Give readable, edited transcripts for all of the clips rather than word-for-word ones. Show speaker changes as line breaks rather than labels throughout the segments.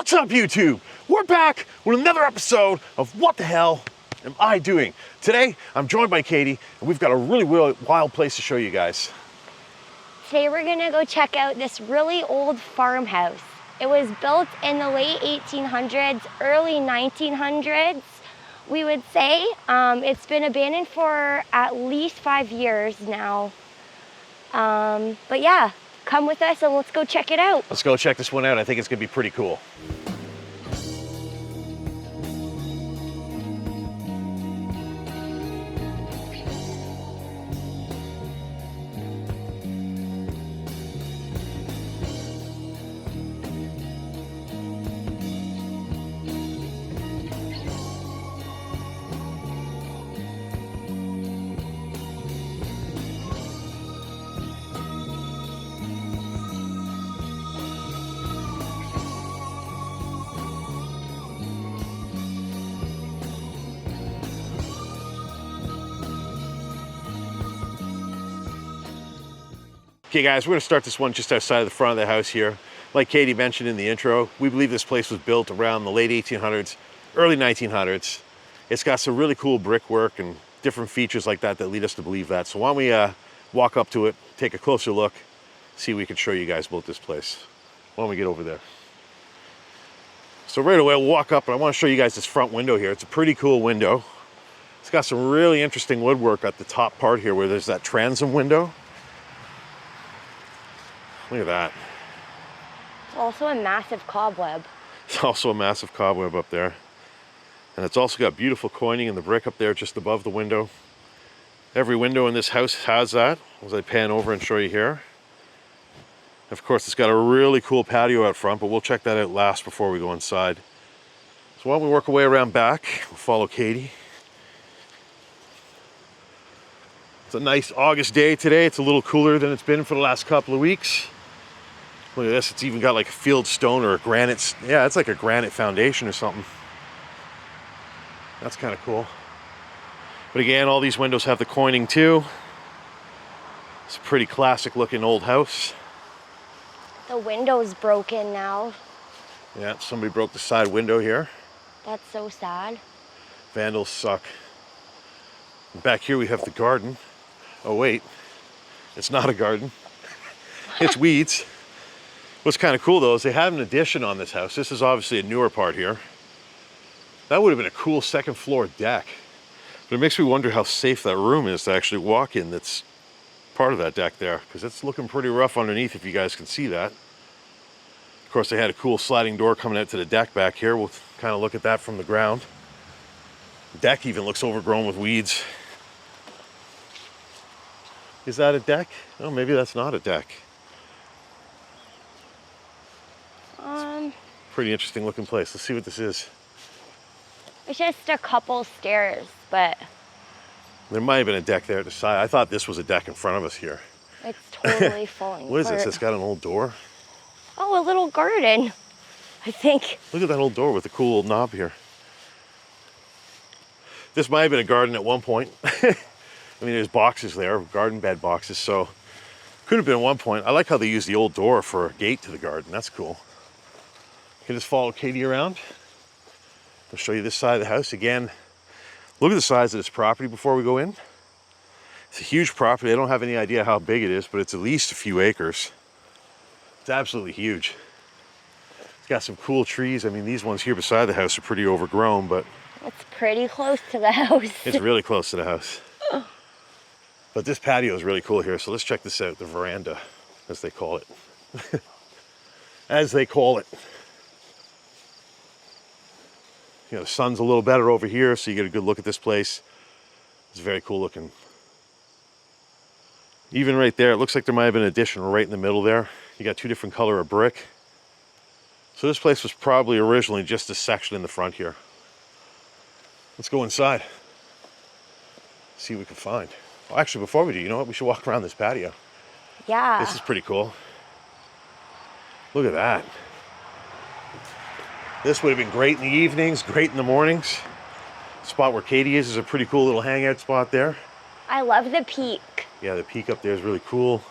What's up, YouTube? We're back with another episode of What the Hell Am I Doing? Today, I'm joined by Katie, and we've got a really wild place to show you guys.
Today we're gonna go check out this really old farmhouse. It was built in the late 1800s, early 1900s, we would say. It's been abandoned for at least 5 years now. But yeah, come with us and let's go check it out.
Let's go check this one out. I think it's gonna be pretty cool. Okay guys, we're gonna start this one just outside of the front of the house here. Like Katie mentioned in the intro, we believe this place was built around the late 1800s, early 1900s. It's got some really cool brickwork and different features like that that lead us to believe that. So why don't we walk up to it, take a closer look, see if we can show you guys about this place. Why don't we get over there? So right away, we'll walk up and I wanna show you guys this front window here. It's a pretty cool window. It's got some really interesting woodwork at the top part here where there's that transom window. Look at that.
It's also a massive cobweb.
It's also a massive cobweb up there. And it's also got beautiful coining in the brick up there just above the window. Every window in this house has that, as I pan over and show you here. Of course, it's got a really cool patio out front, but we'll check that out last before we go inside. So why don't we work our way around back? We'll follow Katie. It's a nice August day today. It's a little cooler than it's been for the last couple of weeks. Look at this, it's even got like a field stone or a granite, yeah, it's like a granite foundation or something. That's kind of cool. But again, all these windows have the coining too. It's a pretty classic looking old house.
The window's broken now.
Yeah, somebody broke the side window here.
That's so sad.
Vandals suck. And back here we have the garden. Oh wait, it's not a garden. It's weeds. What's kind of cool though is they have an addition on this house. This is obviously a newer part here. That would have been a cool second floor deck. But it makes me wonder how safe that room is to actually walk in that's part of that deck there, because it's looking pretty rough underneath if you guys can see that. Of course, they had a cool sliding door coming out to the deck back here. We'll kind of look at that from the ground. The deck even looks overgrown with weeds. Is that a deck? Oh, maybe that's not a deck. Pretty interesting looking place. Let's see what this is.
It's just a couple stairs, but
There might have been a deck there at the side. I thought this was a deck in front of us here.
it's totally falling
What is
apart.
this? It's got an old door.
Oh, a little garden, I think.
Look at that old door with the cool old knob here. This might have been a garden at one point. I mean, there's boxes there, garden bed boxes, so could have been at one point. I like how they use the old door for a gate to the garden. That's cool. You can just follow Katie around. I'll show you this side of the house. Again, look at the size of this property before we go in. It's a huge property. I don't have any idea how big it is, but it's at least a few acres. It's absolutely huge. It's got some cool trees. I mean, these ones here beside the house are pretty overgrown, but
It's pretty close to the house.
it's really close to the house. But this patio is really cool here, so let's check this out, the veranda, as they call it. As they call it. You know, the sun's a little better over here, so you get a good look at this place. It's very cool looking. Even right there, it looks like there might have been an addition right in the middle there. You got two different color of brick. So this place was probably originally just a section in the front here. Let's go inside. See what we can find. Well, actually, before we do, you know what? We should walk around this patio.
Yeah.
This is pretty cool. Look at that. This would have been great in the evenings, great in the mornings. The spot where Katie is a pretty cool little hangout spot there.
I love the peak.
Yeah, the peak up there is really cool.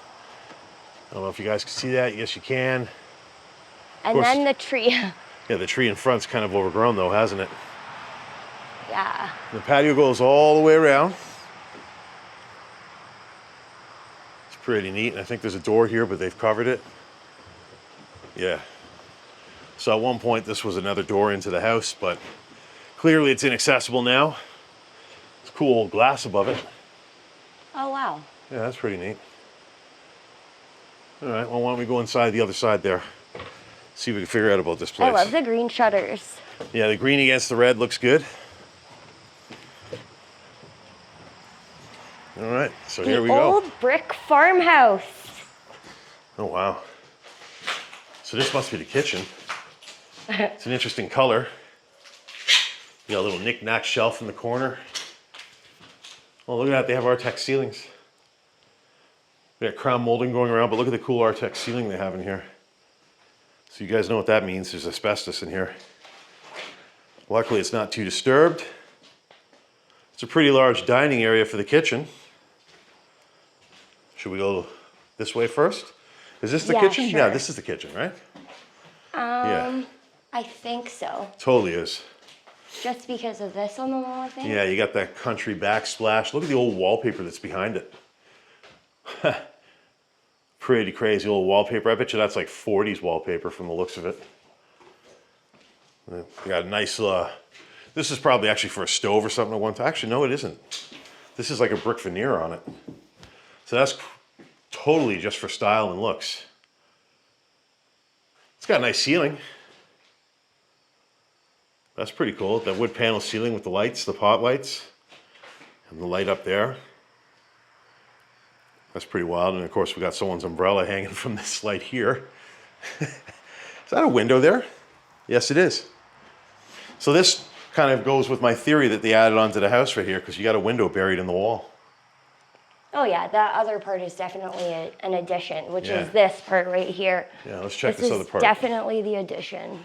I don't know if you guys can see that. Yes, you can.
And then the tree.
Yeah, the tree in front's kind of overgrown though, hasn't it?
Yeah.
The patio goes all the way around. It's pretty neat. And I think there's a door here, but they've covered it. Yeah. So at one point this was another door into the house, but clearly it's inaccessible now. It's cool old glass above it.
Oh, wow.
Yeah, that's pretty neat. All right, well, why don't we go inside the other side there? See if we can figure out about this place.
I love the green shutters.
Yeah, the green against the red looks good. All right, so here we
The
go.
old brick farmhouse.
Oh, wow. So this must be the kitchen. It's an interesting color. You got a little knick-knack shelf in the corner. Oh, look at that, they have Artex ceilings. They got crown molding going around, but look at the cool Artex ceiling they have in here. So you guys know what that means, there's asbestos in here. Luckily it's not too disturbed. It's a pretty large dining area for the kitchen. Should we go this way first? Is this the kitchen?
Sure.
Yeah, this is the kitchen, right? Yeah,
I think so.
totally is.
Just because of this on the wall, I think.
Yeah, you got that country backsplash. Look at the old wallpaper that's behind it. Pretty crazy old wallpaper. I bet you that's like 40s wallpaper from the looks of it. You got a nice, this is probably actually for a stove or something at one time. Actually, no, it isn't. This is like a brick veneer on it. So that's totally just for style and looks. It's got a nice ceiling. That's pretty cool. That wood panel ceiling with the lights, the pot lights, and the light up there. That's pretty wild. And of course, we got someone's umbrella hanging from this light here. Is that a window there? Yes, it is. So this kind of goes with my theory that they added onto the house right here, because you got a window buried in the wall.
Oh yeah, that other part is definitely an addition, which
Yeah.
is this part right here.
Yeah, let's check this other part.
Definitely the addition.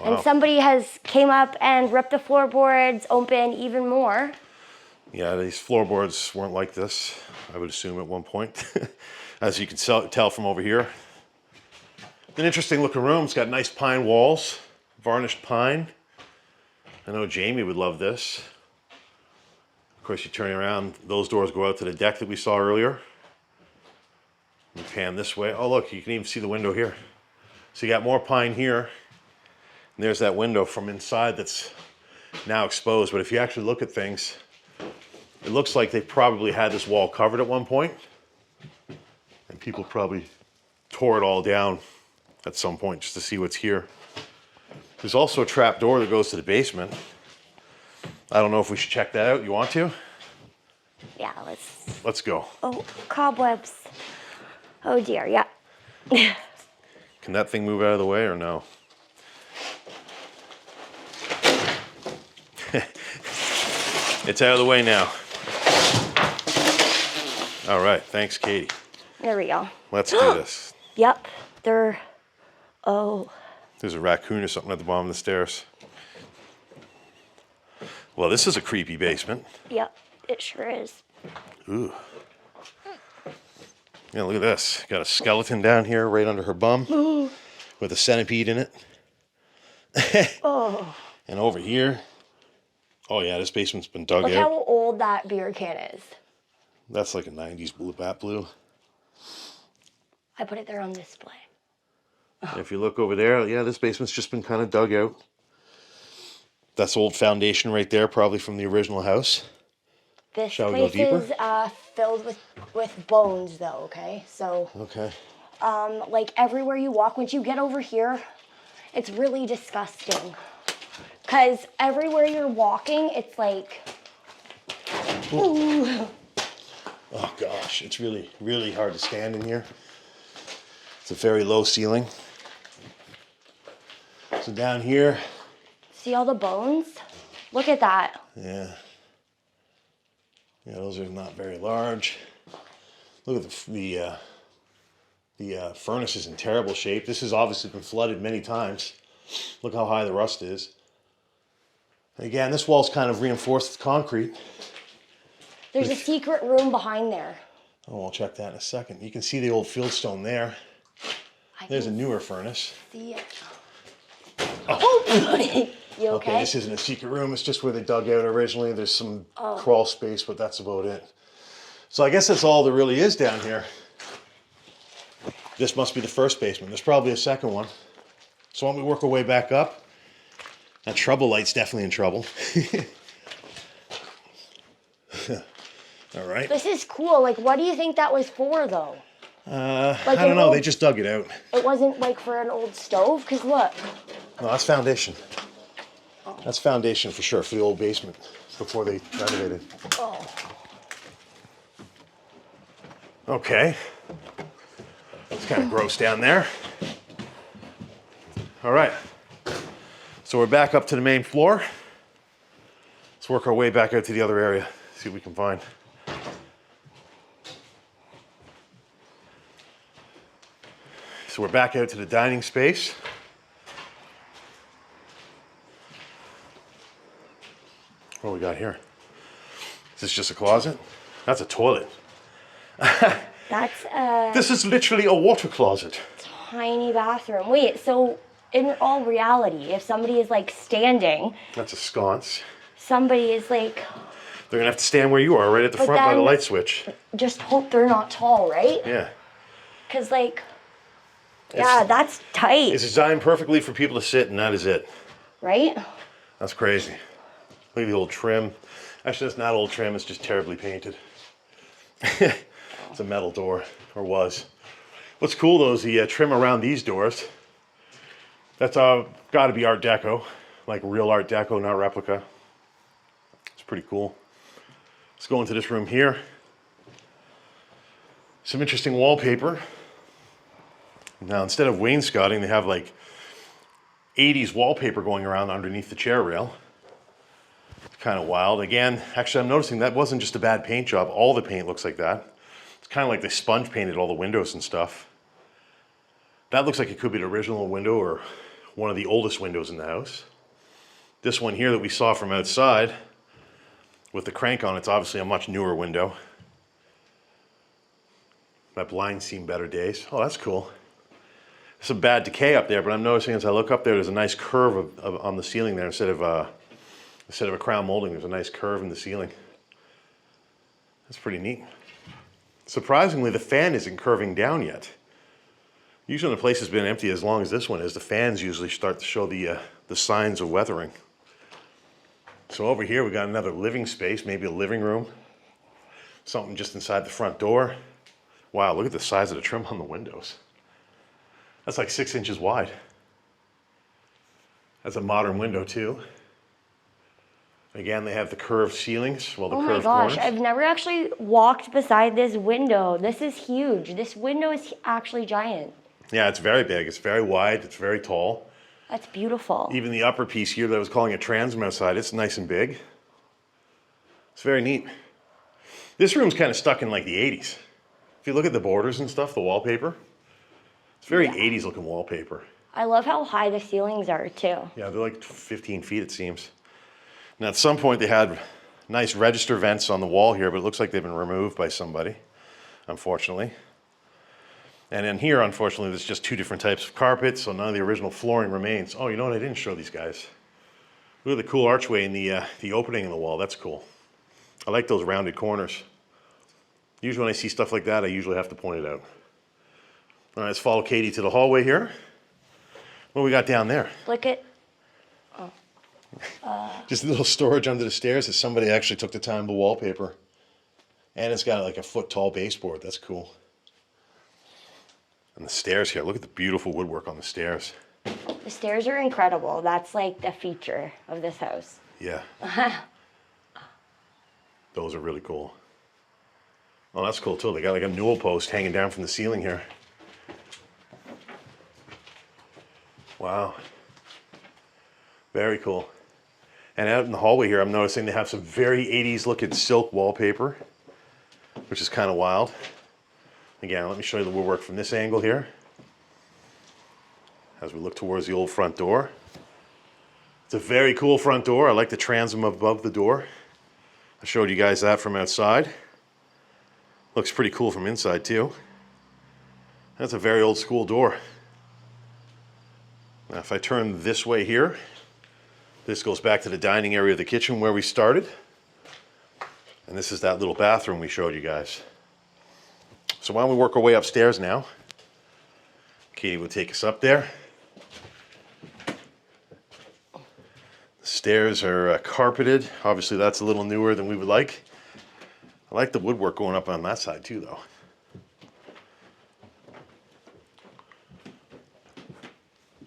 Wow.
And somebody has came up and ripped the floorboards open even more.
Yeah, these floorboards weren't like this, I would assume, at one point. As you can tell from over here. An interesting looking room. It's got nice pine walls, varnished pine. I know Jamie would love this. Of course, you turn around, those doors go out to the deck that we saw earlier. You pan this way. Oh, look, you can even see the window here. So you got more pine here. And there's that window from inside that's now exposed. But if you actually look at things, it looks like they probably had this wall covered at one point. And people probably tore it all down at some point just to see what's here. There's also a trap door that goes to the basement. I don't know if we should check that out. You want to?
Yeah,
Let's go.
oh, cobwebs. Oh dear, yeah.
Can that thing move out of the way or no? It's out of the way now. All right, thanks, Katie.
There we go.
Let's do this.
Yep, oh.
There's a raccoon or something at the bottom of the stairs. Well, this is a creepy basement.
Yep, it sure is.
Ooh. Yeah, look at this. Got a skeleton down here right under her bum with a centipede in it.
Oh.
And over here, oh yeah, this basement's been dug
Look
out.
how old that beer can is.
That's like a 90s blue, bat blue.
I put it there on display.
If you look over there, yeah, this basement's just been kind of dug out. That's old foundation right there, probably from the original house.
This
Shall we go
place
deeper?
is filled with bones, though. Okay, so
Okay.
like everywhere you walk, once you get over here, it's really disgusting. Cause everywhere you're walking, it's like, ooh.
Oh gosh, it's really, really hard to stand in here. It's a very low ceiling. So down here,
See all the bones? Look at that.
yeah. Yeah, those are not very large. Look at the furnace is in terrible shape. This has obviously been flooded many times. Look how high the rust is. And again, this wall's kind of reinforced with concrete.
There's a secret room behind there.
Oh, I'll check that in a second. You can see the old fieldstone there. There's a newer furnace.
See it. Oh, you okay?
This isn't a secret room. It's just where they dug out originally. There's some crawl space, but that's about it. So I guess that's all there really is down here. This must be the first basement. There's probably a second one. So why don't we work our way back up? That trouble light's definitely in trouble. All right.
This is cool. Like, what do you think that was for, though?
I don't know. They just dug it out.
It wasn't like for an old stove? Because look.
No, that's foundation. That's foundation for sure, for the old basement before they renovated.
Oh.
Okay. It's kind of gross down there. All right. So we're back up to the main floor. Let's work our way back out to the other area, see what we can find. So we're back out to the dining space. What do we got here? Is this just a closet? That's a toilet.
That's
This is literally a water closet.
tiny bathroom. Wait, so in all reality, if somebody is like standing,
That's a sconce.
somebody is like,
They're gonna have to stand where you are, right at the
But
front by the
then-
light switch.
just hope they're not tall, right?
Yeah.
Because like, yeah, that's tight,
It's designed perfectly for people to sit, and that is it.
right?
That's crazy. Look at the old trim. Actually, that's not old trim, it's just terribly painted. It's a metal door, or was. What's cool though is the trim around these doors. That's gotta be Art Deco, like real Art Deco, not replica. It's pretty cool. Let's go into this room here. Some interesting wallpaper. Now, instead of wainscoting, they have like 80s wallpaper going around underneath the chair rail. Kind of wild. Again, actually, I'm noticing that wasn't just a bad paint job. All the paint looks like that. It's kind of like they sponge painted all the windows and stuff. That looks like it could be the original window or one of the oldest windows in the house. This one here that we saw from outside with the crank on, it's obviously a much newer window. That blind's seen better days. Oh, that's cool. Some bad decay up there, but I'm noticing as I look up there, there's a nice curve on the ceiling there instead of a crown molding. There's a nice curve in the ceiling. That's pretty neat. Surprisingly, the fan isn't curving down yet. Usually when a place has been empty as long as this one is, the fans usually start to show the signs of weathering. So over here we got another living space, maybe a living room. Something just inside the front door. Wow, look at the size of the trim on the windows. That's like 6 inches wide. That's a modern window too. Again, they have the curved ceilings, well, the
Oh my
curved
gosh,
corners.
I've never actually walked beside this window. This is huge. This window is actually giant.
Yeah, it's very big. It's very wide. It's very tall.
That's beautiful.
Even the upper piece here that I was calling a transom outside, it's nice and big. It's very neat. This room's kind of stuck in like the 80s. If you look at the borders and stuff, the wallpaper, it's very 80s looking wallpaper.
I love how high the ceilings are too.
Yeah, they're like 15 feet it seems. Now at some point they had nice register vents on the wall here, but it looks like they've been removed by somebody, unfortunately. And in here, unfortunately, there's just two different types of carpet, so none of the original flooring remains. Oh, you know what? I didn't show these guys. Look at the cool archway in the opening in the wall. That's cool. I like those rounded corners. Usually when I see stuff like that, I usually have to point it out. All right, let's follow Katie to the hallway here. What do we got down there?
Look at,
Just a little storage under the stairs that somebody actually took the time to wallpaper. And it's got like a foot tall baseboard. That's cool. And the stairs here. Look at the beautiful woodwork on the stairs.
the stairs are incredible. That's like the feature of this house.
Yeah. Those are really cool. Oh, that's cool too. They got like a newel post hanging down from the ceiling here. Wow. Very cool. And out in the hallway here, I'm noticing they have some very 80s looking silk wallpaper, which is kind of wild. Again, let me show you the woodwork from this angle here. As we look towards the old front door. It's a very cool front door. I like the transom above the door. I showed you guys that from outside. Looks pretty cool from inside too. That's a very old school door. Now if I turn this way here, this goes back to the dining area of the kitchen where we started. And this is that little bathroom we showed you guys. So why don't we work our way upstairs now? Katie will take us up there. The stairs are carpeted. Obviously that's a little newer than we would like. I like the woodwork going up on that side too though.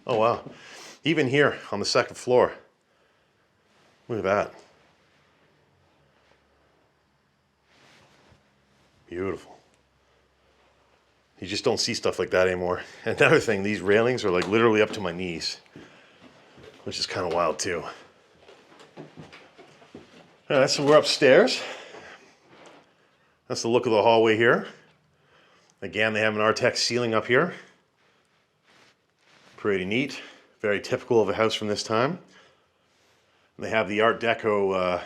Oh wow, even here on the second floor. Look at that. Beautiful. You just don't see stuff like that anymore. And another thing, these railings are like literally up to my knees, which is kind of wild too. All right, so we're upstairs. That's the look of the hallway here. Again, they have an Artex ceiling up here. Pretty neat. Very typical of a house from this time. And they have the Art Deco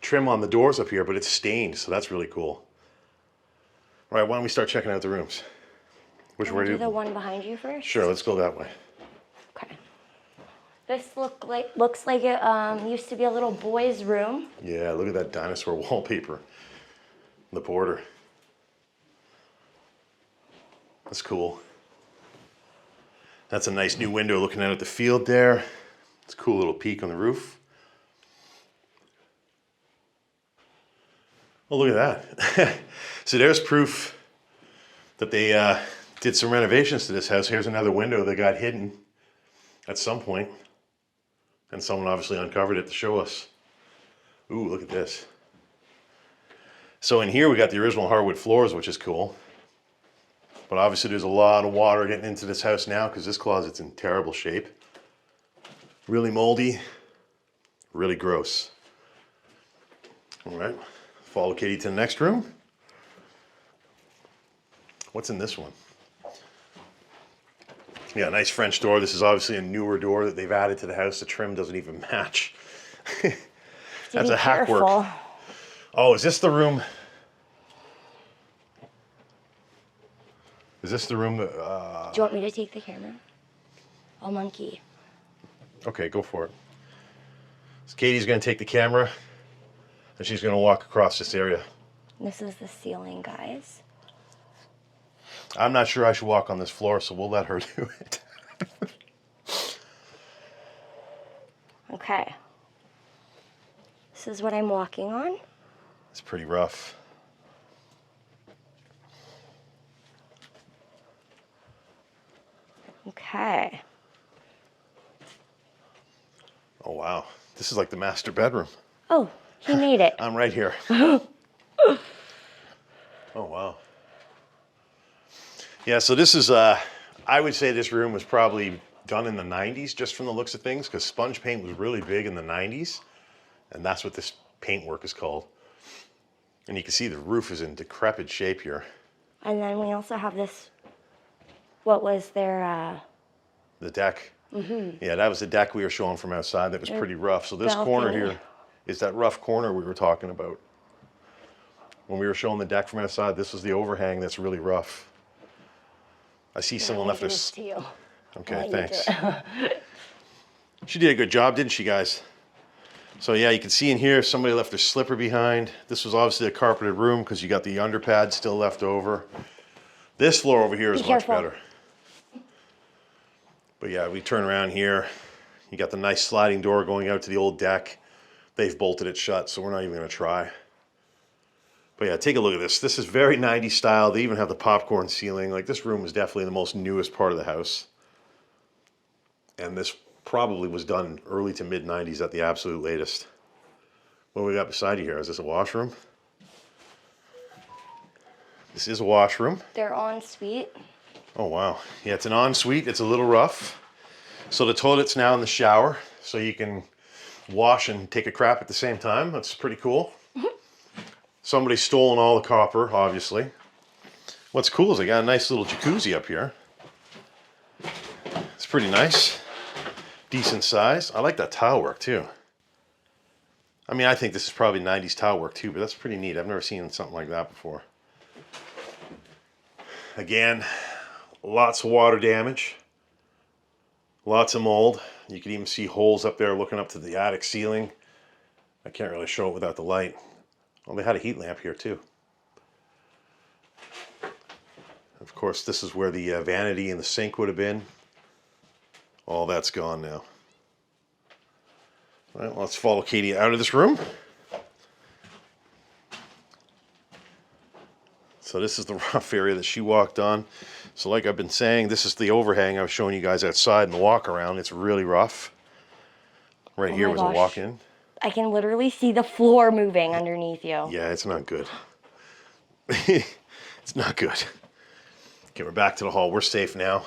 trim on the doors up here, but it's stained, so that's really cool. All right, why don't we start checking out the rooms? Which way do you?
The one behind you first?
Sure, let's go that way.
Okay. This looks like it used to be a little boy's room.
Yeah, look at that dinosaur wallpaper. The border. That's cool. That's a nice new window looking out at the field there. It's a cool little peak on the roof. Oh, look at that. So there's proof that they did some renovations to this house. Here's another window that got hidden at some point. And someone obviously uncovered it to show us. Ooh, look at this. So in here we got the original hardwood floors, which is cool. But obviously there's a lot of water getting into this house now because this closet's in terrible shape. Really moldy, really gross. All right, follow Katie to the next room. What's in this one? Yeah, nice French door. This is obviously a newer door that they've added to the house. The trim doesn't even match. That's a hack work. Oh, is this the room? Is this the room that...
Do you want me to take the camera? I'll monkey.
Okay, go for it. So Katie's going to take the camera and she's going to walk across this area.
This is the ceiling, guys.
I'm not sure I should walk on this floor, so we'll let her do it.
Okay. This is what I'm walking on.
It's pretty rough.
Okay.
Oh, wow. This is like the master bedroom.
Oh, he made it.
I'm right here. Oh, wow. Yeah, so this is, I would say this room was probably done in the 90s, just from the looks of things, because sponge paint was really big in the 90s, and that's what this paintwork is called. And you can see the roof is in decrepit shape here.
And then we also have this, what was their...
The deck. Mm-hmm. Yeah, that was the deck we were showing from outside that was pretty rough. So this corner here is that rough corner we were talking about. When we were showing the deck from outside, this is the overhang that's really rough. I see someone left their... Okay, thanks. She did a good job, didn't she, guys? So yeah, you can see in here, somebody left their slipper behind. This was obviously a carpeted room because you got the underpad still left over. This floor over here is much better. But yeah, we turn around here. You got the nice sliding door going out to the old deck. They've bolted it shut, so we're not even gonna try. But yeah, take a look at this. This is very 90s style. They even have the popcorn ceiling. Like, this room is definitely the most newest part of the house. And this probably was done early to mid 90s at the absolute latest. What do we got beside you here? Is this a washroom? This is a washroom.
Their ensuite.
Oh, wow. Yeah, it's an ensuite. It's a little rough. So the toilet's now in the shower, so you can wash and take a crap at the same time. That's pretty cool. Somebody's stolen all the copper, obviously. What's cool is they got a nice little jacuzzi up here. It's pretty nice. Decent size. I like that tile work, too. I mean, I think this is probably 90s tile work, too, but that's pretty neat. I've never seen something like that before. Again, lots of water damage. Lots of mold. You can even see holes up there looking up to the attic ceiling. I can't really show it without the light. Well, they had a heat lamp here too. Of course, this is where the vanity and the sink would have been. All that's gone now. All right, let's follow Katie out of this room. So this is the rough area that she walked on. So like I've been saying, this is the overhang I was showing you guys outside in the walk around. It's really rough. Right here was a walk-in.
I can literally see the floor moving underneath you.
Yeah, it's not good. It's not good. Okay, we're back to the hall. We're safe now.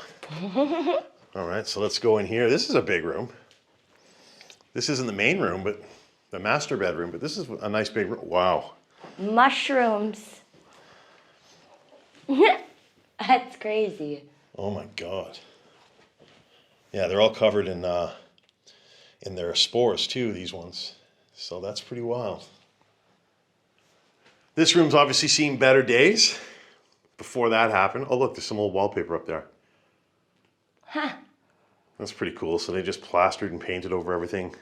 All right, so let's go in here. This is a big room. This isn't the main room, but the master bedroom, but this is a nice big room. Wow.
Mushrooms. That's crazy.
Oh my God. Yeah, they're all covered in their spores too, these ones. So that's pretty wild. This room's obviously seen better days before that happened. Oh look, there's some old wallpaper up there.
Huh.
That's pretty cool. So they just plastered and painted over everything.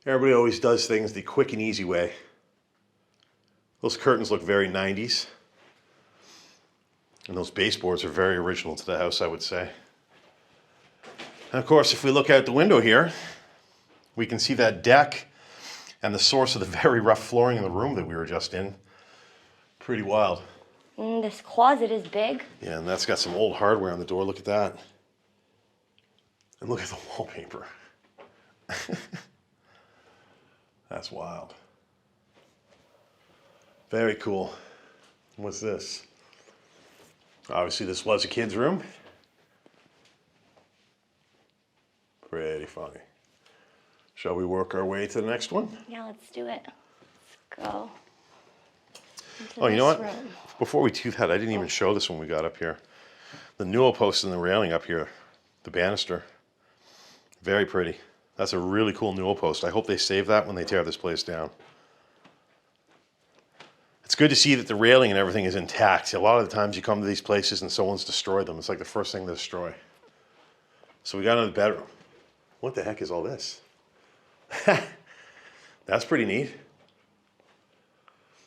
Everybody always does things the quick and easy way. Those curtains look very 90s. And those baseboards are very original to the house, I would say. And of course, if we look out the window here, we can see that deck and the source of the very rough flooring in the room that we were just in. Pretty wild.
This closet is big.
Yeah, and that's got some old hardware on the door. Look at that. And look at the wallpaper. That's wild. Very cool. What's this? Obviously, this was a kid's room. Pretty funny. Shall we work our way to the next one?
Yeah, let's do it. Let's go.
Oh, you know what? Before we do that, I didn't even show this when we got up here. The newel post and the railing up here, the banister. Very pretty. That's a really cool newel post. I hope they save that when they tear this place down. It's good to see that the railing and everything is intact. A lot of the times you come to these places and someone's destroyed them. It's like the first thing to destroy. So we got another bedroom. What the heck is all this? That's pretty neat.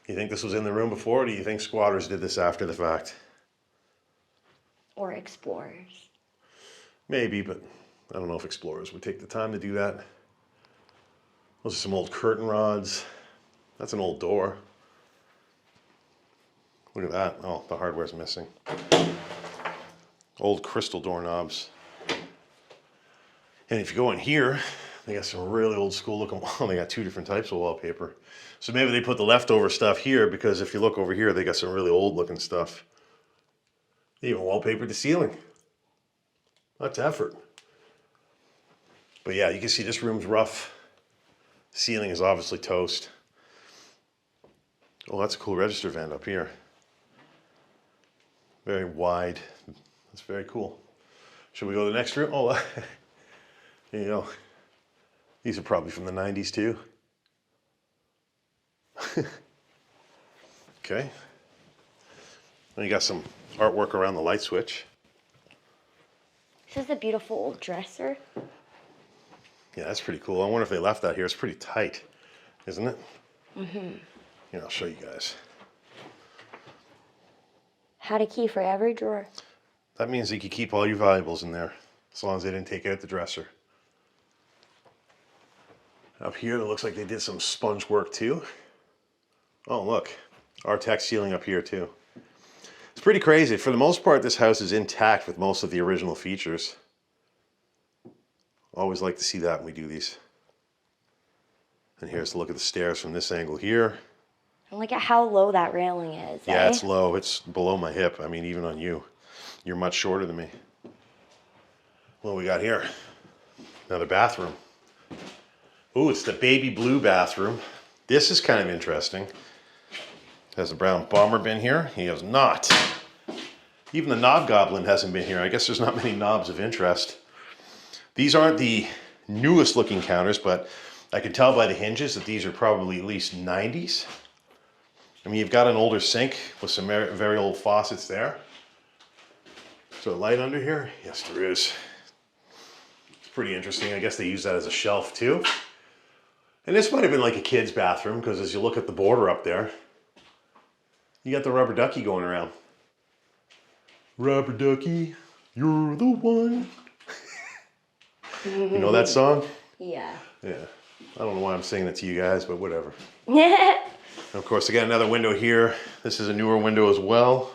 You think this was in the room before, or do you think squatters did this after the fact?
Or explorers.
Maybe, but I don't know if explorers would take the time to do that. Those are some old curtain rods. That's an old door. Look at that. Oh, the hardware's missing. Old crystal doorknobs. And if you go in here, they got some really old school looking, well, they got two different types of wallpaper. So maybe they put the leftover stuff here because if you look over here, they got some really old looking stuff. They even wallpapered the ceiling. That's effort. But yeah, you can see this room's rough. The ceiling is obviously toast. Oh, that's a cool register vent up here. Very wide. That's very cool. Should we go to the next room? Oh, here you go. These are probably from the 90s too. Okay. And you got some artwork around the light switch.
This is a beautiful old dresser.
Yeah, that's pretty cool. I wonder if they left that here. It's pretty tight, isn't it? Mm-hmm. Here, I'll show you guys.
Had a key for every drawer.
That means you could keep all your valuables in there, as long as they didn't take out the dresser. Up here, it looks like they did some sponge work too. Oh, look, Artex ceiling up here too. It's pretty crazy. For the most part, this house is intact with most of the original features. Always like to see that when we do these. And here's a look at the stairs from this angle here.
And look at how low that railing is.
Yeah, it's low. It's below my hip. I mean, even on you. You're much shorter than me. What do we got here? Another bathroom. Ooh, it's the baby blue bathroom. This is kind of interesting. Has a brown bomber been here? He has not. Even the knob goblin hasn't been here. I guess there's not many knobs of interest. These aren't the newest looking counters, but I can tell by the hinges that these are probably at least 90s. I mean, you've got an older sink with some very old faucets there. Is there a light under here? Yes, there is. pretty interesting. I guess they use that as a shelf too. And this might have been like a kid's bathroom, because as you look at the border up there, you got the rubber ducky going around. Rubber ducky, you're the one. You know that song?
Yeah.
Yeah. I don't know why I'm saying that to you guys, but whatever. And of course, I got another window here. This is a newer window as well.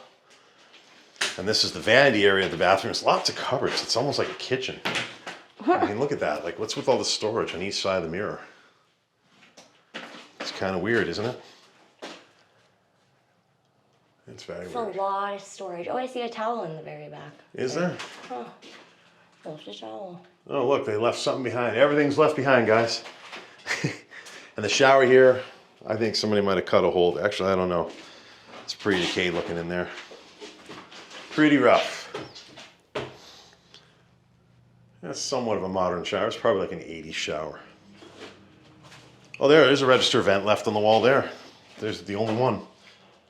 And this is the vanity area of the bathroom. It's lots of cupboards. It's almost like a kitchen. I mean, look at that. Like, what's with all the storage on each side of the mirror? It's kind of weird, isn't it? It's very
It's
weird.
a lot of storage. Oh, I see a towel in the very back.
Is there?
Oh, there's a towel.
Oh, look, they left something behind. Everything's left behind, guys. And the shower here, I think somebody might have cut a hole. Actually, I don't know. It's pretty decayed looking in there. Pretty rough. That's somewhat of a modern shower. It's probably like an 80s shower. Oh, there's a register vent left on the wall there. There's the only one.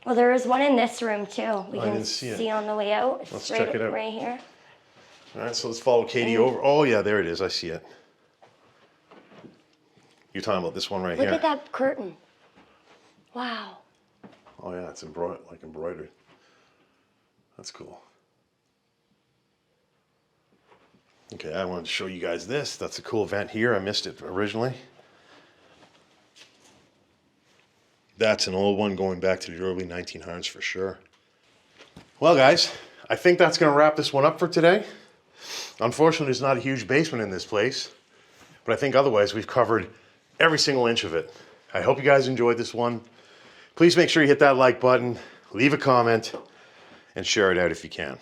Well, there is one in this room too. We
I
can
didn't see it.
see on the way out. It's
Let's check it out.
Right here.
All right, so let's follow Katie over. Oh, yeah, there it is. I see it. You're talking about this one right
Look
here.
at that curtain. Wow.
Oh, yeah, it's embroidered. That's cool. Okay, I wanted to show you guys this. That's a cool vent here. I missed it originally. That's an old one going back to the early 1900s for sure. Well, guys, I think that's going to wrap this one up for today. Unfortunately, there's not a huge basement in this place, but I think otherwise we've covered every single inch of it. I hope you guys enjoyed this one. Please make sure you hit that like button, leave a comment, and share it out if you can.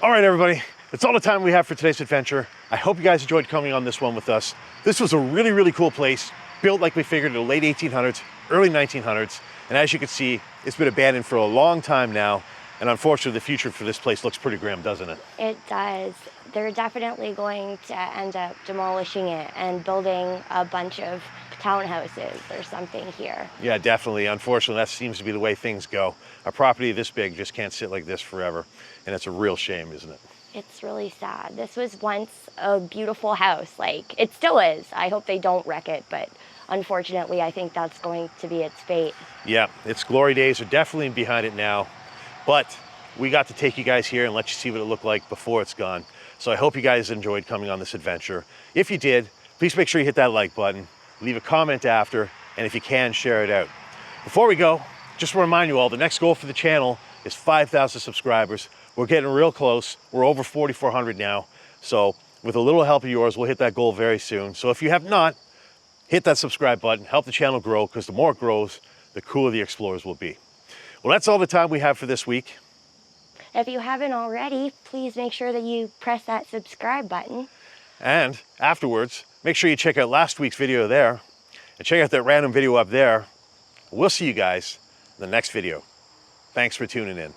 All right, everybody, that's all the time we have for today's adventure. I hope you guys enjoyed coming on this one with us. This was a really, really cool place, built like we figured in the late 1800s, early 1900s. And as you can see, it's been abandoned for a long time now. And unfortunately, the future for this place looks pretty grim, doesn't it?
It does. They're definitely going to end up demolishing it and building a bunch of townhouses or something here.
Yeah, definitely. Unfortunately, that seems to be the way things go. A property this big just can't sit like this forever. And it's a real shame, isn't it?
It's really sad. This was once a beautiful house. Like, it still is. I hope they don't wreck it, but unfortunately, I think that's going to be its fate.
Yeah, its glory days are definitely behind it now. But we got to take you guys here and let you see what it looked like before it's gone. So I hope you guys enjoyed coming on this adventure. If you did, please make sure you hit that like button, leave a comment after, and if you can, share it out. Before we go, just to remind you all, the next goal for the channel is 5,000 subscribers. We're getting real close. We're over 4,400 now. So with a little help of yours, we'll hit that goal very soon. So if you have not, hit that subscribe button, help the channel grow, because the more it grows, the cooler the explorers will be. Well, that's all the time we have for this week.
If you haven't already, please make sure that you press that subscribe button.
And afterwards, make sure you check out last week's video there and check out that random video up there. We'll see you guys in the next video. Thanks for tuning in.